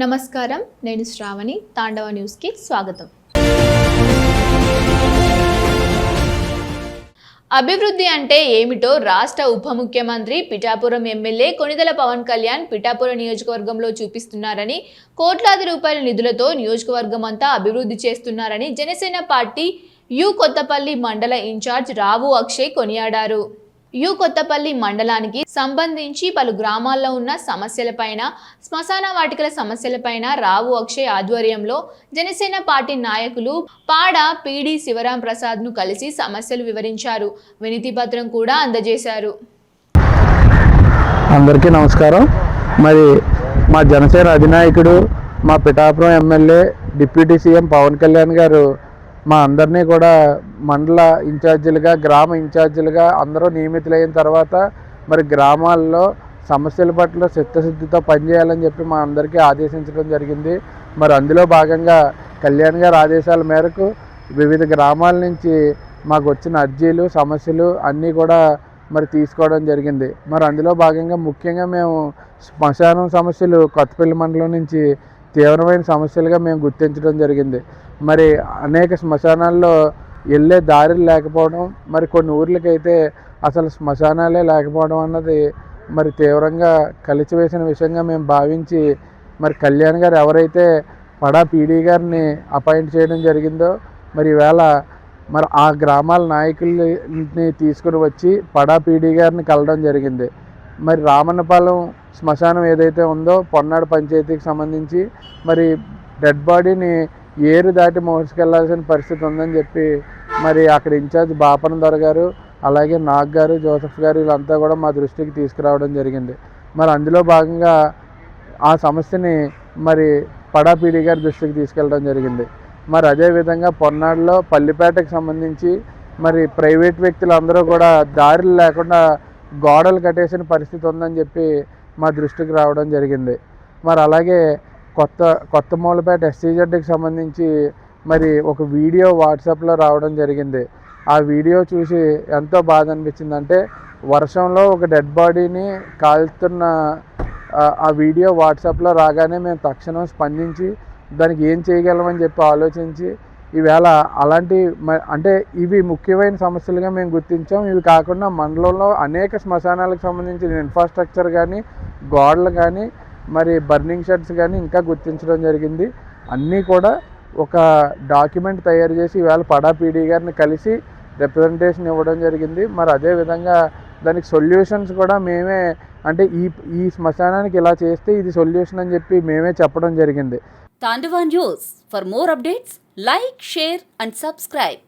నమస్కారం, నేను శ్రావణి. తాండవ న్యూస్కి స్వాగతం. అభివృద్ధి అంటే ఏమిటో రాష్ట్ర ఉప ముఖ్యమంత్రి పిఠాపురం ఎమ్మెల్యే కొణిదెల పవన్ కళ్యాణ్ పిఠాపురం నియోజకవర్గంలో చూపిస్తున్నారని, కోట్లాది రూపాయల నిధులతో నియోజకవర్గం అంతా అభివృద్ధి చేస్తున్నారని జనసేన పార్టీ యు కొత్తపల్లి మండల ఇన్ఛార్జ్ రావు అక్షయ్ కొనియాడారు. యు కొత్తపల్లి మండలానికి సంబంధించి పలు గ్రామాల్లో ఉన్న సమస్యలపైన, శ్మశాన వాటికల సమస్యలపైన రావు అక్షయ్ ఆధ్వర్యంలో జనసేన పార్టీ నాయకులు పాడ పీడి శివరాం ప్రసాద్ ను కలిసి సమస్యలు వివరించారు. వినతి పత్రం కూడా అందజేశారు. అందరికీ నమస్కారం. మరి మా జనసేన అధినాయకుడు, మా Pithapuram MLA deputy CM Pawan Kalyan గారు మా అందరినీ కూడా మండల ఇన్ఛార్జీలుగా, గ్రామ ఇన్ఛార్జీలుగా అందరూ నియమితులైన తర్వాత మరి గ్రామాల్లో సమస్యల పట్ల చిత్తశుద్ధితో పనిచేయాలని చెప్పి మా అందరికీ ఆదేశించడం జరిగింది. మరి అందులో భాగంగా కళ్యాణ్ గారి ఆదేశాల మేరకు వివిధ గ్రామాల నుంచి మాకు వచ్చిన అర్జీలు, సమస్యలు అన్నీ కూడా మరి తీసుకోవడం జరిగింది. మరి అందులో భాగంగా ముఖ్యంగా మేము శ్మశానం సమస్యలు కొత్తపల్లి మండలం నుంచి తీవ్రమైన సమస్యలుగా మేము గుర్తించడం జరిగింది. మరి అనేక శ్మశానాల్లో వెళ్ళే దారులు లేకపోవడం, మరి కొన్ని ఊర్లకైతే అసలు శ్మశానాలే లేకపోవడం అన్నది మరి తీవ్రంగా కలిచివేసిన విషయంగా మేము భావించి, మరి కళ్యాణ్ గారు ఎవరైతే పడా పీడీ గారిని అపాయింట్ చేయడం జరిగిందో, మరి ఈవేళ మరి ఆ గ్రామాల నాయకుల్ని తీసుకుని వచ్చి పడా పీడీ గారిని కలవడం జరిగింది. మరి రామన్నపాలెం శ్మశానం ఏదైతే ఉందో పొన్నాడు పంచాయతీకి సంబంధించి మరి డెడ్ బాడీని ఏరు దాటి మోసుకెళ్లాల్సిన పరిస్థితి ఉందని చెప్పి మరి అక్కడ ఇన్ఛార్జ్ బాపన దొర గారు, అలాగే నాగ్ గారు, జోసెఫ్ గారు వీళ్ళంతా కూడా మా దృష్టికి తీసుకురావడం జరిగింది. మరి అందులో భాగంగా ఆ సమస్యని మరి పడా పీడీ గారి దృష్టికి తీసుకెళ్ళడం జరిగింది. మరి అదేవిధంగా పొన్నాడులో పల్లిపేటకు సంబంధించి మరి ప్రైవేట్ వ్యక్తులు అందరూ కూడా దారులు లేకుండా గోడలు కట్టేసిన పరిస్థితి ఉందని చెప్పి మా దృష్టికి రావడం జరిగింది. మరి అలాగే కొత్త మూలపేట ఎస్సీజెడ్కి సంబంధించి మరి ఒక వీడియో వాట్సాప్లో రావడం జరిగింది. ఆ వీడియో చూసి ఎంతో బాధ అనిపించిందంటే, వర్షంలో ఒక డెడ్ బాడీని కాల్చుతున్న ఆ వీడియో వాట్సాప్లో రాగానే మేము తక్షణం స్పందించి దానికి ఏం చేయగలమని చెప్పి ఆలోచించి ఈవేళ అలాంటి అంటే ఇవి ముఖ్యమైన సమస్యలుగా మేము గుర్తించాం. ఇవి కాకుండా మండలంలో అనేక శ్మశానాలకు సంబంధించిన ఇన్ఫ్రాస్ట్రక్చర్ కానీ, గోడలు కానీ, మరి బర్నింగ్ షెడ్స్ కానీ ఇంకా గుర్తించడం జరిగింది. అన్నీ కూడా ఒక డాక్యుమెంట్ తయారు చేసి ఈవేళ పడా పీడీ గారిని కలిసి రిప్రజెంటేషన్ ఇవ్వడం జరిగింది. మరి అదేవిధంగా దానికి సొల్యూషన్స్ కూడా మేమే, అంటే ఈ శ్మశానానికి ఇలా చేస్తే ఇది సొల్యూషన్ అని చెప్పి మేమే చెప్పడం జరిగింది. Tandava News. For more updates, like, share and subscribe.